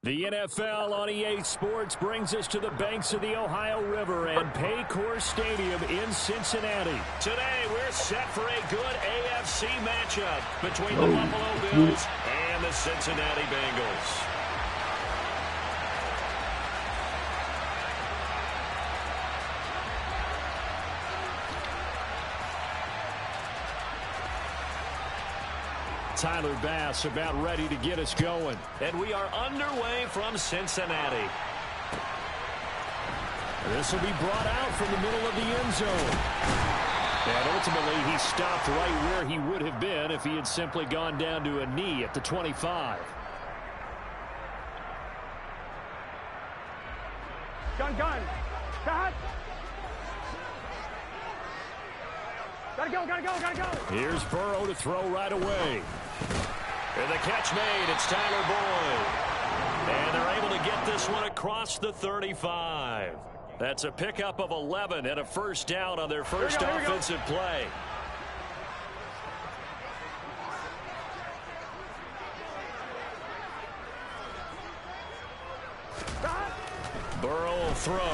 The NFL on EA Sports brings us to the banks of the Ohio River and Paycor Stadium in Cincinnati. Today, we're set for a good AFC matchup between the Buffalo Bills and the Cincinnati Bengals. Tyler Bass about ready to get us going. And we are underway from Cincinnati. This will be brought out from the middle of the end zone. And ultimately, he stopped right where he would have been if he had simply gone down to a knee at the 25. Gun. Cut. Gotta go. Here's Burrow to throw right away. And the catch made. It's Tyler Boyd. And they're able to get this one across the 35. That's a pickup of 11 and a first down on their first offensive play. Burrow will throw.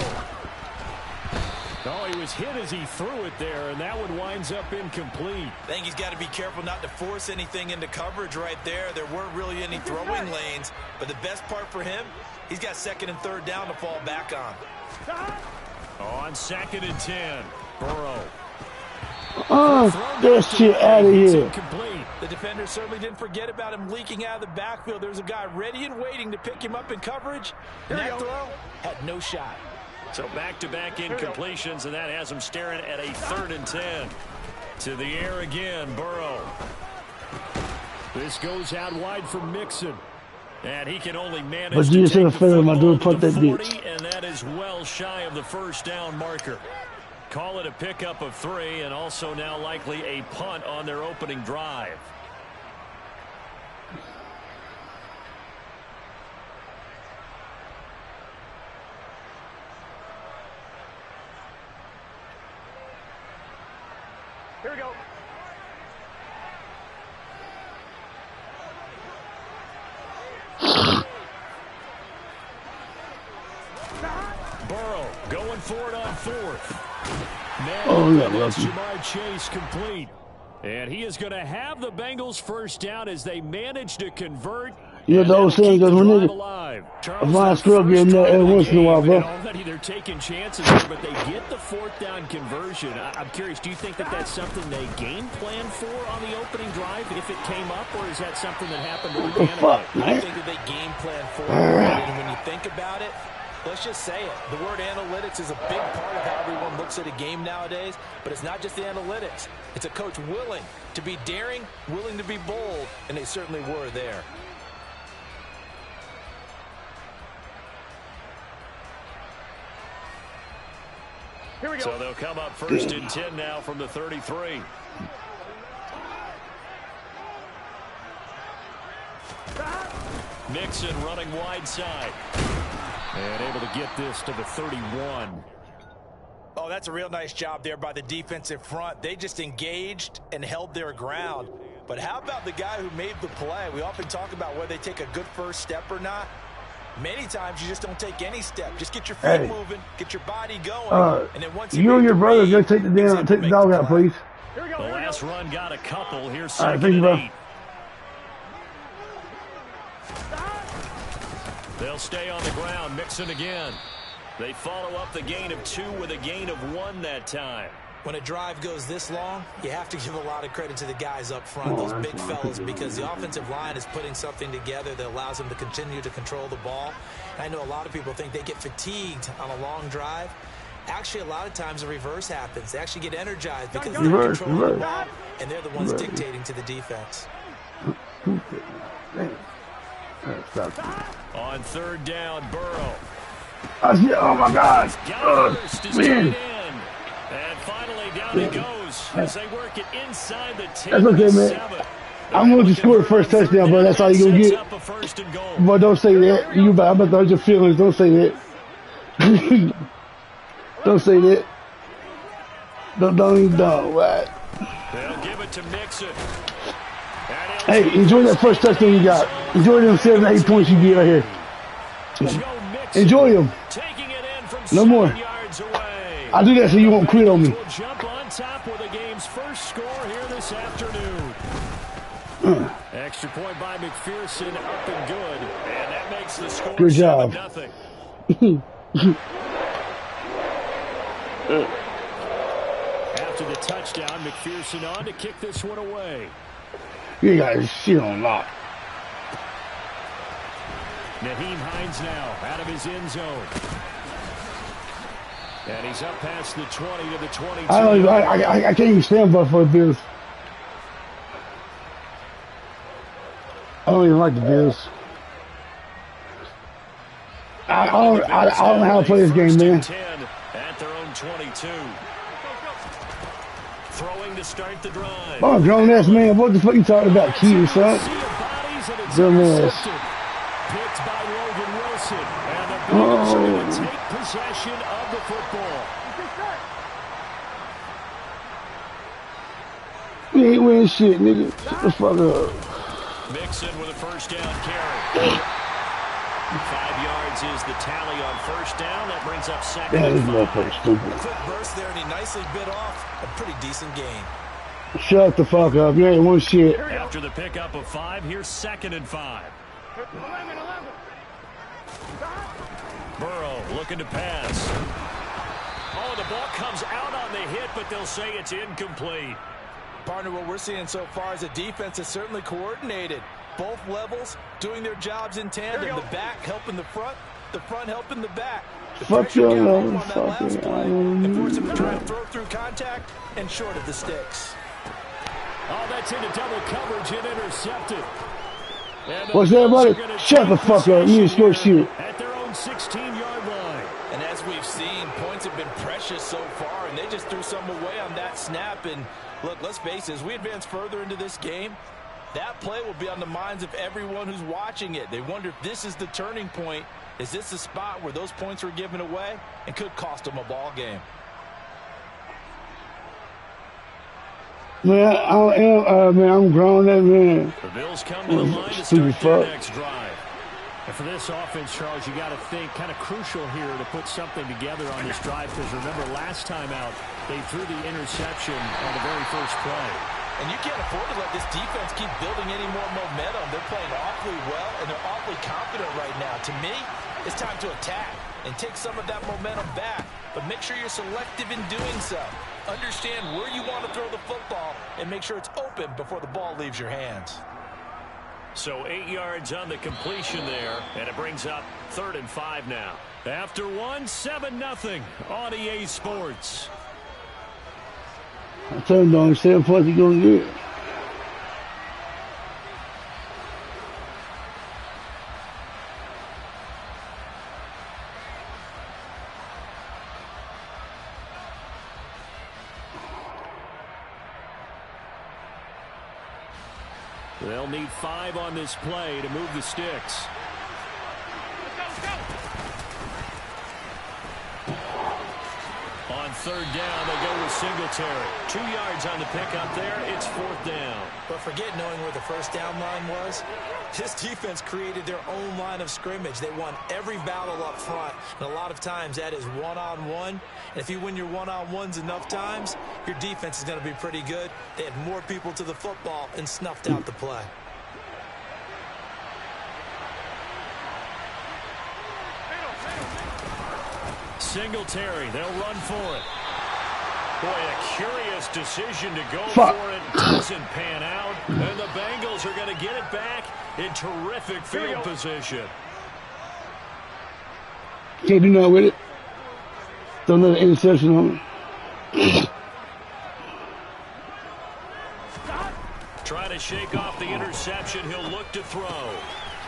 Oh, he was hit as he threw it there, and that one winds up incomplete. I think he's got to be careful not to force anything into coverage right there. There weren't really any throwing lanes, but the best part for him, he's got second and third down to fall back on. On 2nd and 10, Burrow. Oh, get shit out of here. The defender certainly didn't forget about him leaking out of the backfield. There's a guy ready and waiting to pick him up in coverage. And that throw had no shot. So back-to-back incompletions, and that has him staring at a 3rd and 10. To the air again, Burrow. This goes out wide for Mixon. And he can only manage to take the football to the 40, and that is well shy of the first down marker. Call it a pickup of 3, and also now likely a punt on their opening drive. Here we go. Burrow going for it on 4th. That's Jamar Chase complete. And he is going to have the Bengals first down as they manage to convert. You know the old saying, because when a blind squirrel get in there every once in a while, bro. Already they're taking chances here, but they get the 4th down conversion. I'm curious, do you think that that's something they game plan for on the opening drive if it came up, or is that something that happened organically? I think that they game plan for it. And when you think about it, let's just say it. The word analytics is a big part of how everyone looks at a game nowadays, but it's not just the analytics. It's a coach willing to be daring, willing to be bold, and they certainly were there. Here we go. So they'll come up 1st and 10 now from the 33. Mixon running wide side. And able to get this to the 31. Oh, that's a real nice job there by the defensive front. They just engaged and held their ground. But how about the guy who made the play? We often talk about whether they take a good first step or not. Many times you just don't take any step. Just get your feet moving, get your body going, and then once you and your brother go take the dog out, please. The last run got a couple. Here's 2nd and 8. They'll stay on the ground. Mixon again. They follow up the gain of 2 with a gain of 1 that time. When a drive goes this long, you have to give a lot of credit to the guys up front, those big fellas, because the offensive line is putting something together that allows them to continue to control the ball. I know a lot of people think they get fatigued on a long drive. Actually, a lot of times the reverse happens. They actually get energized because they're controlling the ball, and they're the ones dictating to the defense. On 3rd down, Burrow. Oh, my God. Man. And finally, down he goes as they work it inside the 10. That's okay, man. I'm going to score the first touchdown, bro. That's all you're going to get. But don't say that. I'm about to hurt your feelings. Don't say that. Don't say that. Don't even know, right? They'll give it to Mixon. Hey, enjoy that first touchdown you got. Enjoy them 7 or 8 points you get right here. Joe Mixon Enjoy him. taking it in from No 7 more. yards away. I do that so you won't quit on me. Will jump on top with the game's first score here this afternoon. Extra point by McPherson, up and good, and that makes the score Good job. 7-0. After the touchdown, McPherson on to kick this one away. You got shit on lock. Naheem Hines now out of his end zone. And he's up past the 20 to the 22. I can't even stand for the Bills. I don't even like the Bills. I don't know how to play this game, man. 10 at their own 22. Throwing to start the drive. Oh, grown ass man, what the fuck you talking about, kid, son? Dumb ass. Picked by Logan Wilson. And the Bills are going to take possession of the football. We ain't winning shit, nigga. Shut the fuck up. Mixon with a first down carry. 5 yards is the tally on first down. That brings up second That is and 5. motherfucker stupid. Quick burst there, and he nicely bit off a pretty decent gain. Shut the fuck up. You ain't one shit. After the pickup of 5, here's second and 5. 11. Burrow looking to pass. Oh, the ball comes out on the hit, but they'll say it's incomplete. Partner, what we're seeing so far is a defense is certainly coordinated. Both levels doing their jobs in tandem. The back helping the front helping the back. The Fuck pressure your got home on that fucking last play and forced him to try and throw through contact and short of the sticks. Oh, that's into double coverage and intercepted. And What's that, buddy? Shut the fuck up. You just go shoot. At their own 16-yard line. And as we've seen, points have been precious so far, and they just threw some away on that snap. And look, let's face it, as we advance further into this game, that play will be on the minds of everyone who's watching it. They wonder if this is the turning point. Is this the spot where those points were given away and could cost them a ball game? Man, I'm grown that man. The Bills come to the line to Stupid start their fuck. next drive. And for this offense, Charles, you got to think kind of crucial here to put something together on this drive, because remember last time out they threw the interception on the very first play. And you can't afford to let this defense keep building any more momentum. They're playing awfully well, and they're awfully confident right now. To me, it's time to attack and take some of that momentum back. But make sure you're selective in doing so. Understand where you want to throw the football and make sure it's open before the ball leaves your hands. So 8 yards on the completion there, and it brings up 3rd and 5 now. After 7-0 on EA Sports. I told him, don't 7 points you gonna get. They'll need 5 on this play to move the sticks. On 3rd down, they go with Singletary. 2 yards on the pickup there. It's 4th down. But forget knowing where the first down line was. This defense created their own line of scrimmage. They won every battle up front. And a lot of times that is one-on-one. And if you win your one-on-ones enough times, your defense is going to be pretty good. They had more people to the football and snuffed out the play. Singletary, they'll run for it. Boy, a curious decision to go Fuck. for it. Doesn't pan out. And the Bengals are going to get it back in terrific field position. Can't do nothing with it. Throw another interception on it. Try to shake off the interception. He'll look to throw.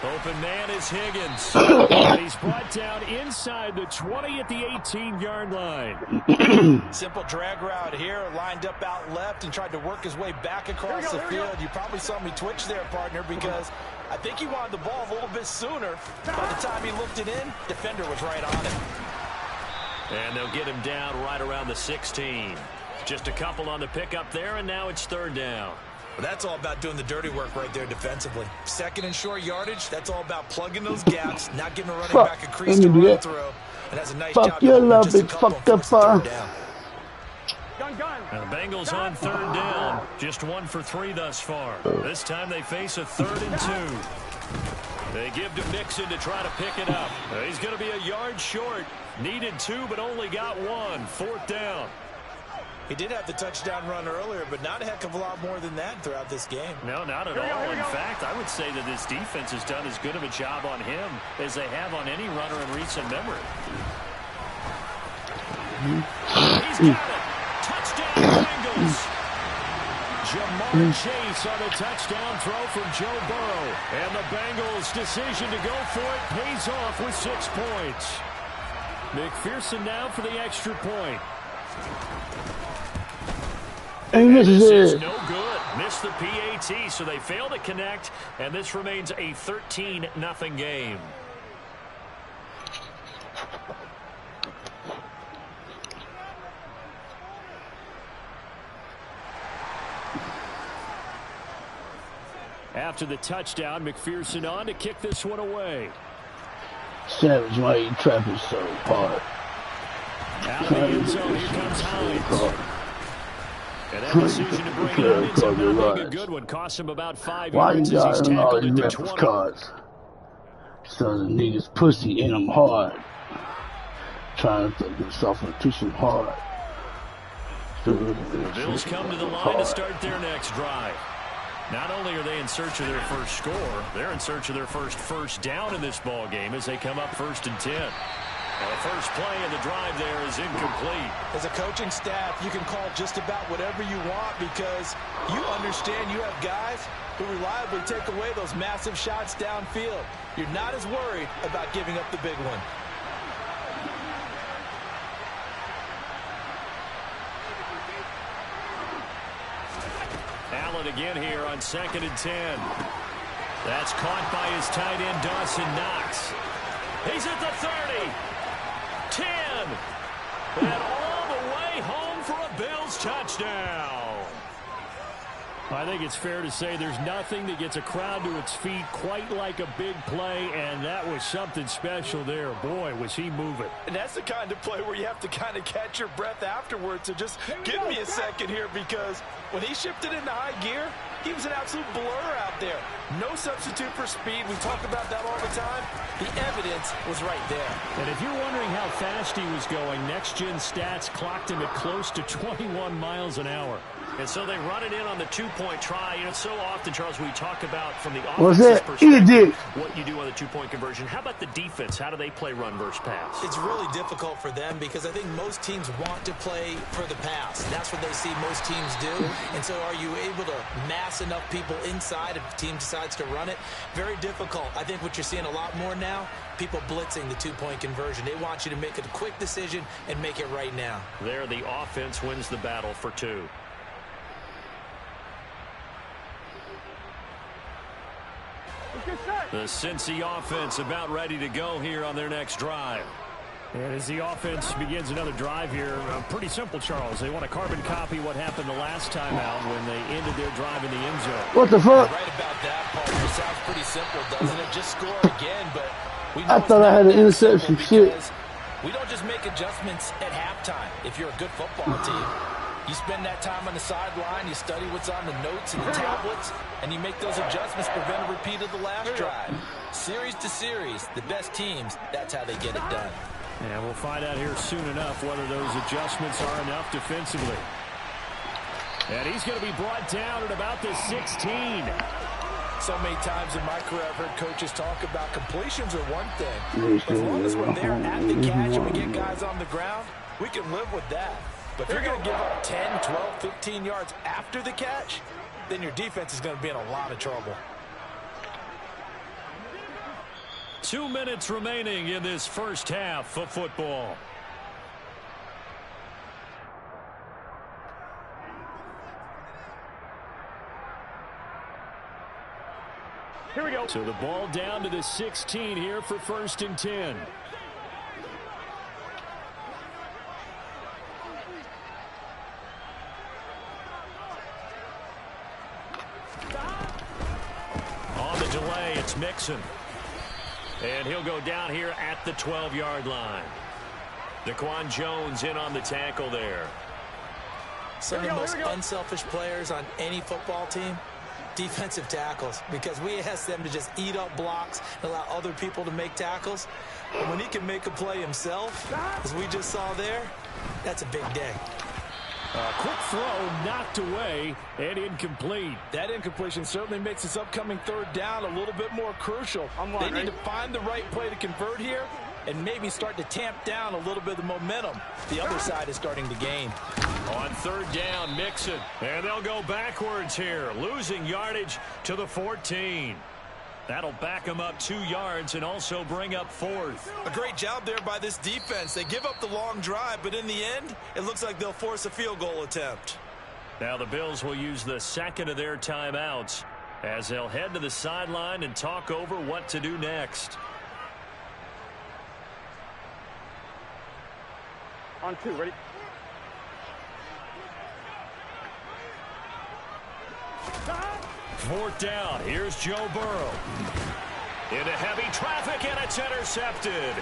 Open man is Higgins. And he's brought down inside the 20 at the 18-yard line. Simple drag route here, lined up out left and tried to work his way back across the field. You probably saw me twitch there, partner, because I think he wanted the ball a little bit sooner. By the time he looked it in, defender was right on it. And they'll get him down right around the 16. Just a couple on the pickup there, and now it's 3rd down. But that's all about doing the dirty work right there defensively. Second and short yardage, that's all about plugging those gaps, not giving a running back a crease to run through. And that's a nice job your love, just a big couple fucked up. third down. And the Bengals on third down. Just 1 for 3 thus far. This time they face a 3rd and 2. They give to Mixon to try to pick it up. He's going to be a yard short. Needed 2, but only got 1. 4th down. He did have the touchdown run earlier, but not a heck of a lot more than that throughout this game. No, not at all. In fact, I would say that this defense has done as good of a job on him as they have on any runner in recent memory. He's got it. Touchdown, Bengals. Jamar Chase on a touchdown throw from Joe Burrow. And the Bengals' decision to go for it pays off with 6 points. McPherson now for the extra point. And this is is no good. Missed the PAT, so they fail to connect, and this remains a 13-0 game. After the touchdown, McPherson on to kick this one away. Savage, why you trapping so hard? Out of the end zone, here comes Hines. And that decision to bring him ends up not being a good one. Cost him about 5 yards as he's tackled at the 20. Cards. So the niggas pussy in them hard. Trying to put themselves into some hard. The Bills come to the line to start their next drive. Not only are they in search of their first score, they're in search of their first down in this ball game as they come up 1st and 10. Now the first play of the drive there is incomplete. As a coaching staff, you can call just about whatever you want because you understand you have guys who reliably take away those massive shots downfield. You're not as worried about giving up the big one. Allen again here on 2nd and 10. That's caught by his tight end, Dawson Knox. He's at the 30. 10. And all the way home for a Bills touchdown. I think it's fair to say there's nothing that gets a crowd to its feet quite like a big play, and that was something special there. Boy, was he moving. And that's the kind of play where you have to kind of catch your breath afterwards. So just give me a second here because when he shifted into high gear, he was an absolute blur out there. No substitute for speed. We talk about that all the time. The evidence was right there. And if you're wondering how fast he was going, next-gen stats clocked him at close to 21 miles an hour. And so they run it in on the 2-point try. You know, so often, Charles, we talk about from the offense's perspective what you do on the 2-point conversion. How about the defense? How do they play run versus pass? It's really difficult for them because I think most teams want to play for the pass. That's what they see most teams do. And so are you able to mass enough people inside if the team decides to run it? Very difficult. I think what you're seeing a lot more now, people blitzing the 2-point conversion. They want you to make a quick decision and make it right now. There, the offense wins the battle for 2. The Cincy offense about ready to go here on their next drive. And as the offense begins another drive here, pretty simple, Charles. They want to carbon copy what happened the last time out when they ended their drive in the end zone. What the fuck? Right about that, Paul. It sounds pretty simple, doesn't it? Just score again, but we know I thought I had an interception. Shit. We don't just make adjustments at halftime if you're a good football team. You spend that time on the sideline, you study what's on the notes and the tablets, and you make those adjustments, prevent a repeat of the last drive. Series to series, the best teams, that's how they get it done. And we'll find out here soon enough whether those adjustments are enough defensively. And he's going to be brought down at about the 16. So many times in my career, I've heard coaches talk about completions are one thing. As long as we're there at the catch and we get guys on the ground, we can live with that. But if you're going to give up 10, 12, 15 yards after the catch, then your defense is going to be in a lot of trouble. 2 minutes remaining in this first half of football. Here we go. So the ball down to the 16 here for 1st and 10. Mixon. And he'll go down here at the 12-yard line. Daquan Jones in on the tackle there. Some of the most unselfish players on any football team, defensive tackles, because we ask them to just eat up blocks and allow other people to make tackles. But when he can make a play himself, as we just saw there, that's a big day. A quick throw knocked away and incomplete. That incompletion certainly makes this upcoming third down a little bit more crucial. They need to find the right play to convert here and maybe start to tamp down a little bit of the momentum the other side is starting to gain. On third down, Mixon. And they'll go backwards here, losing yardage to the 14. That'll back them up 2 yards and also bring up 4th. A great job there by this defense. They give up the long drive, but in the end, it looks like they'll force a field goal attempt. Now the Bills will use the second of their timeouts as they'll head to the sideline and talk over what to do next. On 2, ready? Fourth down. Here's Joe Burrow. Into heavy traffic, and it's intercepted.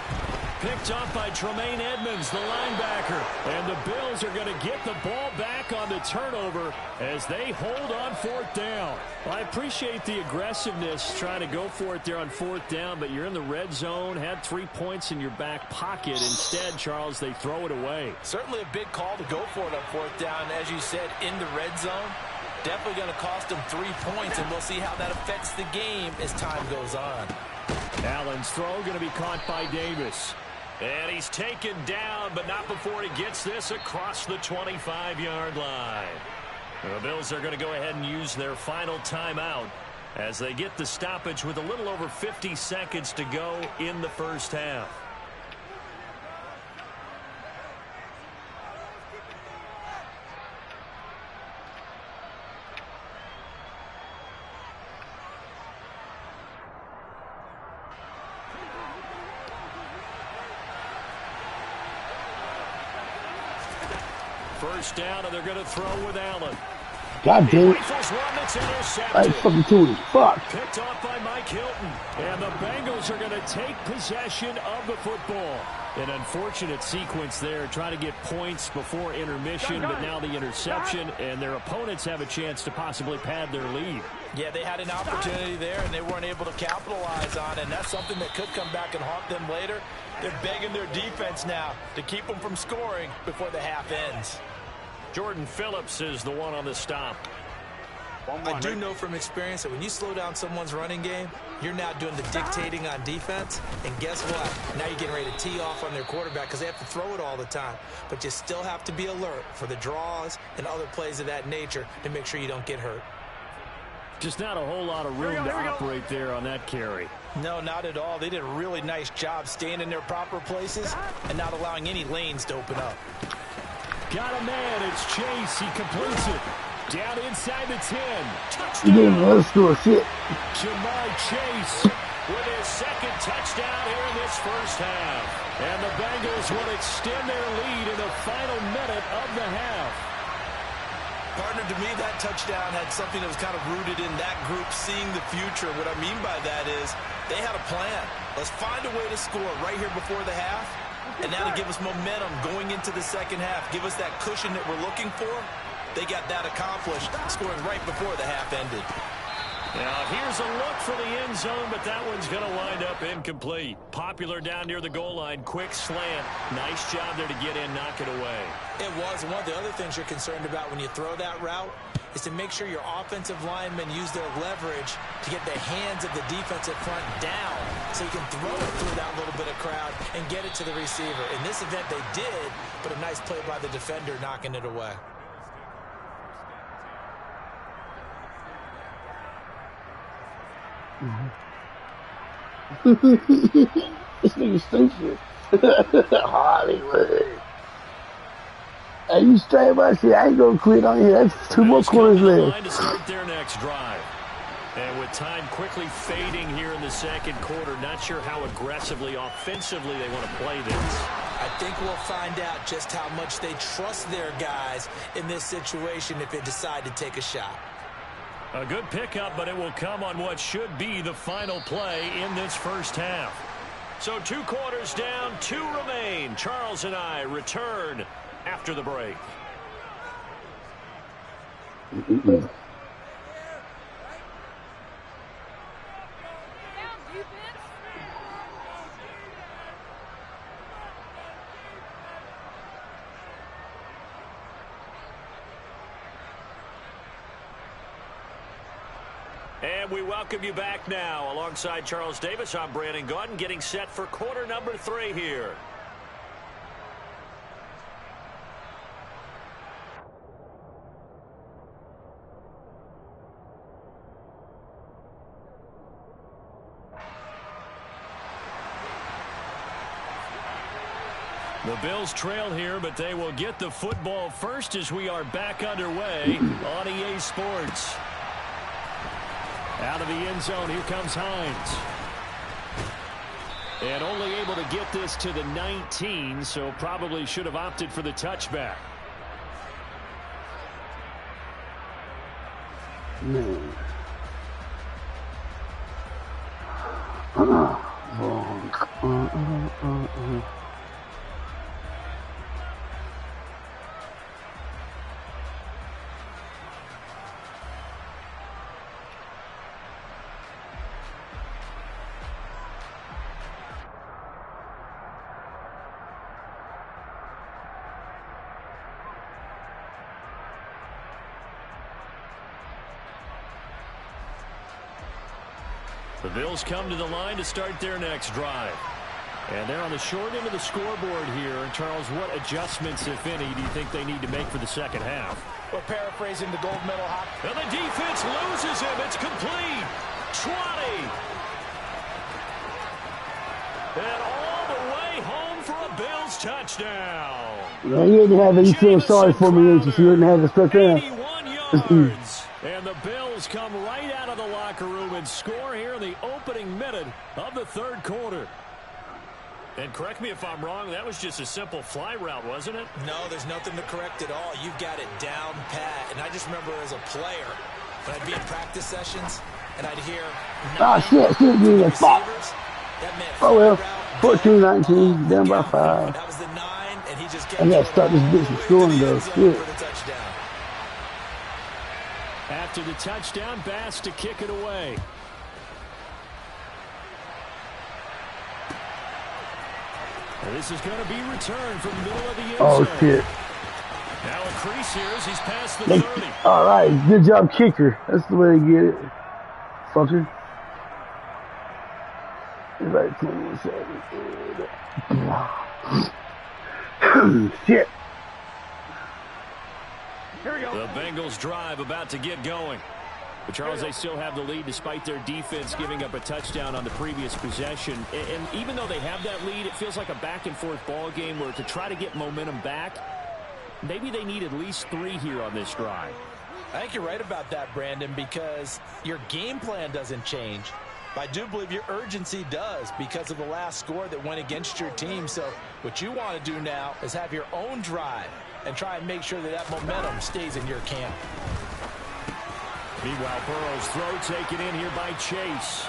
Picked off by Tremaine Edmonds, the linebacker. And the Bills are going to get the ball back on the turnover as they hold on fourth down. Well, I appreciate the aggressiveness trying to go for it there on fourth down, but you're in the red zone, had 3 points in your back pocket. Instead, Charles, they throw it away. Certainly a big call to go for it on fourth down, as you said, in the red zone. Definitely going to cost them 3 points, and we'll see how that affects the game as time goes on. Allen's throw going to be caught by Davis. And he's taken down, but not before he gets this across the 25-yard line. The Bills are going to go ahead and use their final timeout as they get the stoppage with a little over 50 seconds to go in the first half. First down, and they're going to throw with Allen. God damn it. I fucking told you. Fuck. Picked off by Mike Hilton. And the Bengals are going to take possession of the football. An unfortunate sequence there, trying to get points before intermission, but now the interception, and their opponents have a chance to possibly pad their lead. Yeah, they had an opportunity there, and they weren't able to capitalize on it, and that's something that could come back and haunt them later. They're begging their defense now to keep them from scoring before the half ends. Jordan Phillips is the one on the stop. I do know from experience that when you slow down someone's running game, you're now doing the dictating on defense. And guess what? Now you're getting ready to tee off on their quarterback because they have to throw it all the time. But you still have to be alert for the draws and other plays of that nature to make sure you don't get hurt. Just not a whole lot of room to operate there on that carry. No, not at all. They did a really nice job staying in their proper places and not allowing any lanes to open up. Got a man. It's Chase. He completes it. Down inside the 10. Touchdown. Let's do a shit. Jamar Chase with his second touchdown here in this first half. And the Bengals will extend their lead in the final minute of the half. Partner, to me, that touchdown had something that was kind of rooted in that group seeing the future. What I mean by that is they had a plan. Let's find a way to score right here before the half. And now to give us momentum going into the second half, give us that cushion that we're looking for. They got that accomplished, scoring right before the half ended. Now here's a look for the end zone, but that one's going to wind up incomplete. Popular down near the goal line, quick slant. Nice job there to get in, knock it away. It was. One of the other things you're concerned about when you throw that route is to make sure your offensive linemen use their leverage to get the hands of the defensive front down so you can throw it through that little bit of crowd and get it to the receiver. In this event, they did, but a nice play by the defender knocking it away. This nigga stupid. Hollywood. Hey, you straight my shit. I ain't gonna quit on here. That's 2 more quarters left. To start their next drive. And with time quickly fading here in the second quarter, not sure how aggressively, offensively they want to play this. I think we'll find out just how much they trust their guys in this situation if they decide to take a shot. A good pickup, but it will come on what should be the final play in this first half. So 2 quarters down, 2 remain. Charles and I return after the break. And we welcome you back now. Alongside Charles Davis, I'm Brandon Gaudin, getting set for quarter number 3 here. The Bills trail here, but they will get the football first as we are back underway on EA Sports. Out of the end zone, here comes Hines. And only able to get this to the 19, so probably should have opted for the touchback. Man. The Bills come to the line to start their next drive. And they're on the short end of the scoreboard here. And Charles, what adjustments, if any, do you think they need to make for the second half? Well, paraphrasing the gold medal hop. And the defense loses him. It's complete. 20. And all the way home for a Bills touchdown. Yeah, you didn't have any feel sorry for me, didn't you? You didn't have to step in. 81 yards. And the Bills come right out of the locker room and score here in the opening minute of the third quarter. And correct me if I'm wrong, that was just a simple fly route, wasn't it? No, there's nothing to correct at all. You've got it down pat. And I just remember as a player, when I'd be in practice sessions, and I'd hear... Oh, shit, dude, fuck. Oh, well, 14-19, down by 5. That was the 9, and he just kept I got to start this bitch from scoring, though. Shit. After the touchdown, Bass to kick it away. And this is going to be returned from the middle of the end zone. Oh, shit. Now a crease here as he's past the 30. All right, good job, kicker. That's the way to get it. Fucker. About 21 seconds. Shit. Here we go. The Bengals drive about to get going. But Charles, they still have the lead despite their defense giving up a touchdown on the previous possession. And even though they have that lead, it feels like a back-and-forth ball game where to try to get momentum back, maybe they need at least 3 here on this drive. I think you're right about that, Brandon, because your game plan doesn't change. I do believe your urgency does because of the last score that went against your team. So what you want to do now is have your own drive and try and make sure that that momentum stays in your camp. Meanwhile, Burrow's throw taken in here by Chase.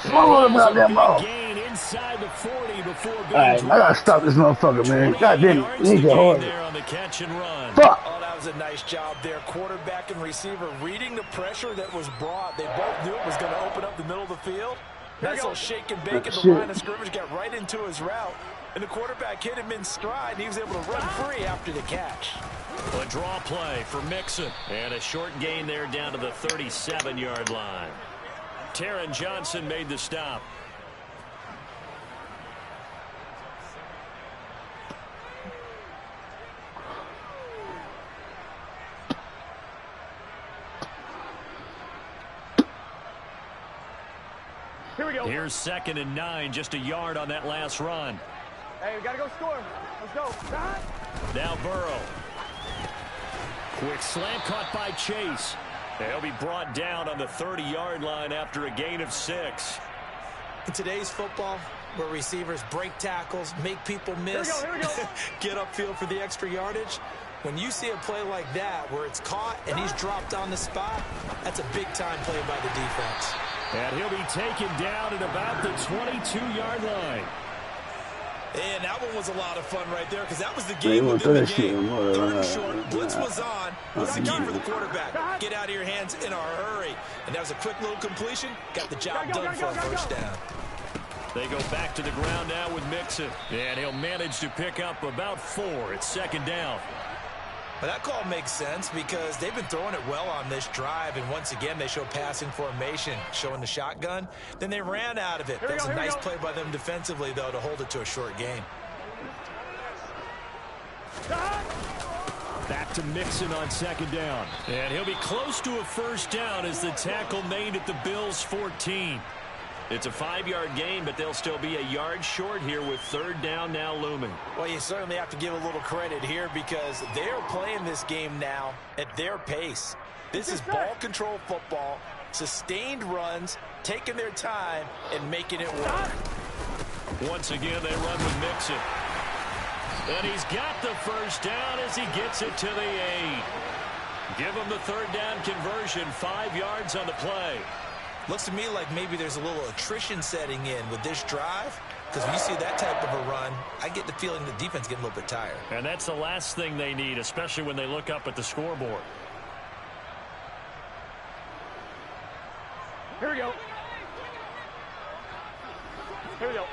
Slow about that ball. Gain inside the 40 before being All right, I got to stop this motherfucker, man. God damn it. He needs to hold there on the catch and run. Fuck. Oh, that was a nice job there. Quarterback and receiver reading the pressure that was brought. They both knew it was going to open up the middle of the field. Nice little shake and bake at the line of scrimmage. Got right into his route. And the quarterback hit him in stride. And he was able to run free after the catch. A draw play for Mixon. And a short gain there down to the 37-yard line. Taron Johnson made the stop. Here we go. Here's 2nd and 9, just a yard on that last run. Hey, we got to go score. Let's go. Now Burrow. Quick slant caught by Chase. They'll be brought down on the 30-yard line after a gain of 6. In today's football, where receivers break tackles, make people miss, Here we go. get upfield for the extra yardage, When you see a play like that where it's caught and he's dropped on the spot, that's a big-time play by the defense. And he'll be taken down at about the 22-yard line. And that one was a lot of fun right there because that was the game within the game. Third and short, blitz was on. What's the key for the quarterback? Get out of your hands in a hurry. And that was a quick little completion. Got the job done for a first down. They go back to the ground now with Mixon. And he'll manage to pick up about 4. It's second down. But that call makes sense because they've been throwing it well on this drive, and once again they show passing formation, showing the shotgun. Then they ran out of it. That was a nice play by them defensively, though, to hold it to a short gain. Back to Mixon on second down. And he'll be close to a first down as the tackle made at the Bills' 14. It's a 5-yard gain, but they'll still be a yard short here with third down now looming. Well, you certainly have to give a little credit here because they're playing this game now at their pace. This is ball control football, sustained runs, taking their time, and making it work. Once again, they run with Mixon. And he's got the first down as he gets it to the 8. Give him the third down conversion, 5 yards on the play. Looks to me like maybe there's a little attrition setting in with this drive, because when you see that type of a run, I get the feeling the defense getting a little bit tired. And that's the last thing they need, especially when they look up at the scoreboard. Here we go. Here we go.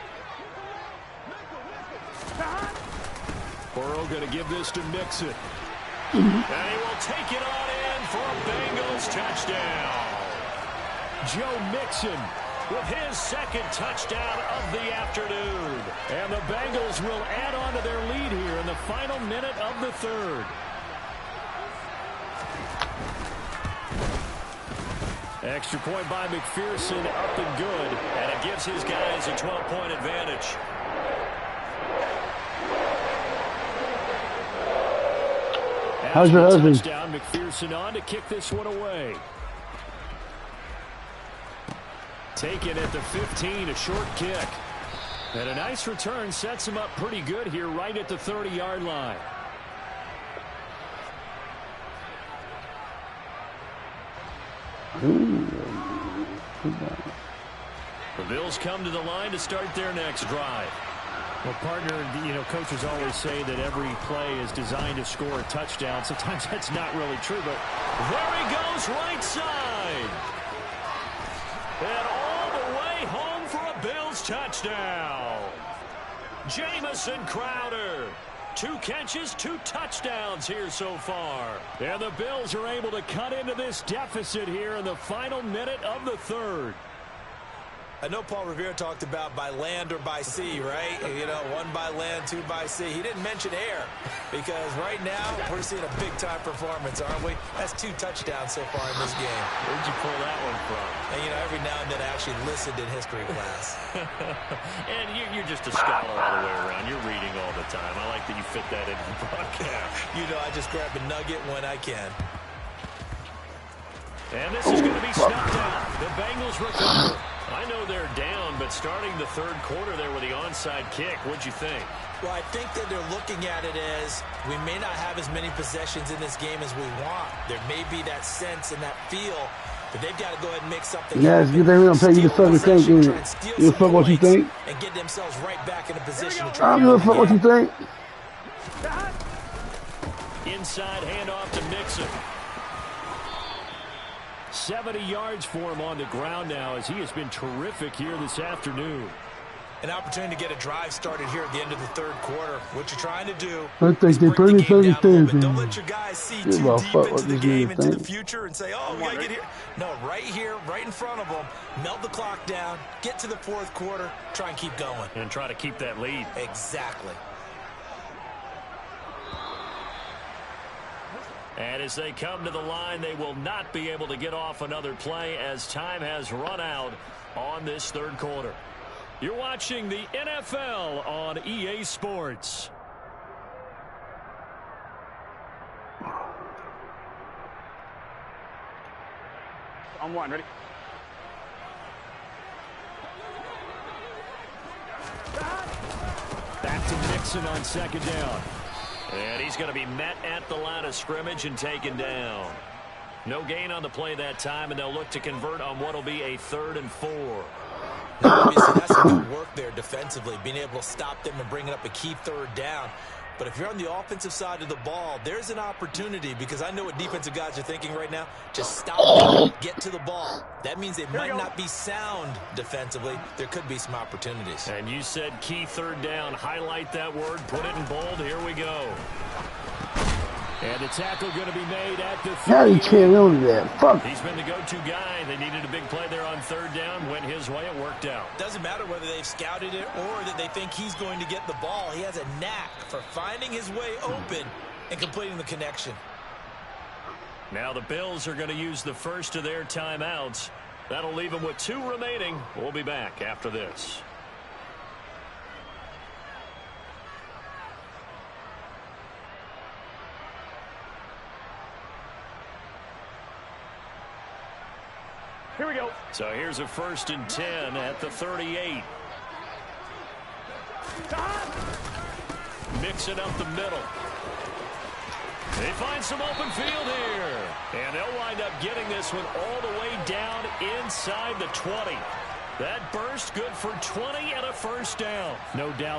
Burrow going to give this to Mixon. And he will take it on in for a Bengals touchdown. Joe Mixon with his second touchdown of the afternoon. And the Bengals will add on to their lead here in the final minute of the third. Extra point by McPherson, up and good. And it gives his guys a 12-point advantage. How's your husband? Touchdown, McPherson on to kick this one away. Taken at the 15, a short kick. And a nice return sets him up pretty good here right at the 30-yard line. The Bills come to the line to start their next drive. Well, partner, coaches always say that every play is designed to score a touchdown. Sometimes that's not really true, but there he goes right side. And all the way home for a Bills touchdown. Jamison Crowder. 2 catches, 2 touchdowns here so far. And the Bills are able to cut into this deficit here in the final minute of the third. I know Paul Revere talked about by land or by sea, right? 1 by land, 2 by sea. He didn't mention air because right now we're seeing a big-time performance, aren't we? That's 2 touchdowns so far in this game. Where'd you pull that one from? And, every now and then I actually listened in history class. And you're just a scholar all the way around. You're reading all the time. I like that you fit that into the broadcast. I just grab a nugget when I can. And this is going to be snuffed out. The Bengals recover. I know they're down, but starting the third quarter there with the onside kick, what'd you think? Well, I think that they're looking at it as we may not have as many possessions in this game as we want. There may be that sense and that feel that they've got to go ahead and make something. Yes, you think I'm paying you the fucking thing, dude. You fuck what you think? And get themselves right back in a position to I try. don't give a fuck what you think. Inside handoff to Mixon. 70 yards for him on the ground now as he has been terrific here this afternoon. An opportunity to get a drive started here at the end of the third quarter. What you're trying to do I think they bring the game down a little bit. Don't things. let your guys see too deep into the game, into the future, and say, oh, we got to get here. No, right here, right in front of them, melt the clock down, get to the fourth quarter, try and keep going. And try to keep that lead. Exactly. And as they come to the line, they will not be able to get off another play as time has run out on this third quarter. You're watching the NFL on EA Sports. On 1, ready? Back to Mixon on second down. And he's going to be met at the line of scrimmage and taken down. No gain on the play that time, and they'll look to convert on what will be a 3rd and 4. Now, obviously, that's some good work there defensively, being able to stop them and bringing up a key 3rd down. But if you're on the offensive side of the ball, there's an opportunity, because I know what defensive guys are thinking right now. Just stop them, get to the ball. That means they might not be sound defensively. There could be some opportunities. And you said key 3rd down. Highlight that word. Put it in bold. Here we go. And the tackle going to be made at the 30. Now you can't own that. Fuck. He's been the go-to guy. They needed a big play there on 3rd down. Went his way. It worked out. Doesn't matter whether they've scouted it or that they think he's going to get the ball. He has a knack for finding his way open and completing the connection. Now the Bills are going to use the first of their timeouts. That'll leave them with 2 remaining. We'll be back after this. Here we go. So here's a 1st and 10 at the 38. Mix it up the middle. They find some open field here. And they'll wind up getting this one all the way down inside the 20. That burst good for 20 and a 1st down. No doubt.